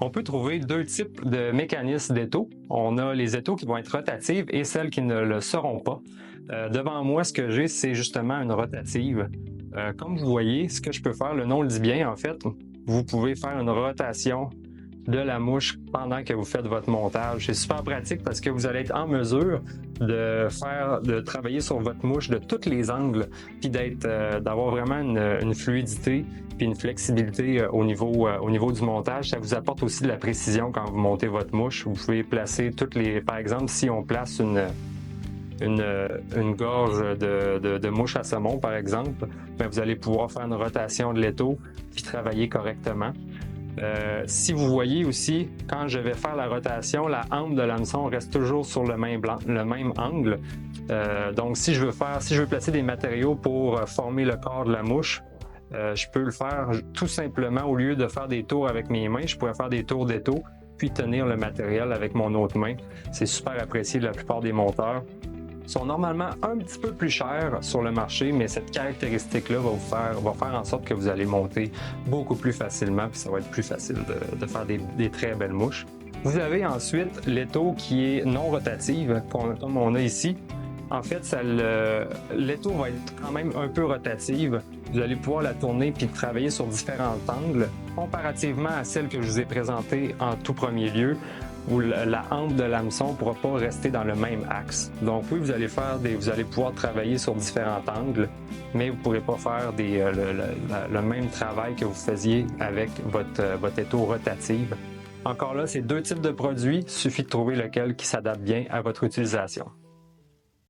On peut trouver deux types de mécanismes d'étau. On a les étaux qui vont être rotatives et celles qui ne le seront pas. Devant moi, ce que j'ai, c'est justement une rotative. Comme vous voyez, ce que je peux faire, le nom le dit bien en fait, vous pouvez faire une rotation de la mouche pendant que vous faites votre montage. C'est super pratique parce que vous allez être en mesure de travailler sur votre mouche de tous les angles, puis d'avoir vraiment une fluidité puis une flexibilité au niveau du montage. Ça vous apporte aussi de la précision quand vous montez votre mouche. Vous pouvez placer par exemple, si on place une gorge de mouche à saumon, par exemple, bien, vous allez pouvoir faire une rotation de l'étau puis travailler correctement. Si vous voyez aussi, quand je vais faire la rotation, la hampe de l'hameçon reste toujours sur le même angle. Donc, si je veux placer des matériaux pour former le corps de la mouche, je peux le faire tout simplement, au lieu de faire des tours avec mes mains, je pourrais faire des tours d'étau, puis tenir le matériel avec mon autre main. C'est super apprécié de la plupart des monteurs. Ils sont normalement un petit peu plus chers sur le marché, mais cette caractéristique-là va faire en sorte que vous allez monter beaucoup plus facilement, puis ça va être plus facile de faire des très belles mouches. Vous avez ensuite l'étau qui est non rotative, comme on a ici. En fait, l'étau va être quand même un peu rotative. Vous allez pouvoir la tourner puis travailler sur différents angles, comparativement à celle que je vous ai présentée en tout premier lieu, où la hampe de l'hameçon ne pourra pas rester dans le même axe. Donc oui, vous allez pouvoir travailler sur différents angles, mais vous ne pourrez pas faire le même travail que vous faisiez avec votre étau rotative. Encore là, c'est deux types de produits, il suffit de trouver lequel qui s'adapte bien à votre utilisation.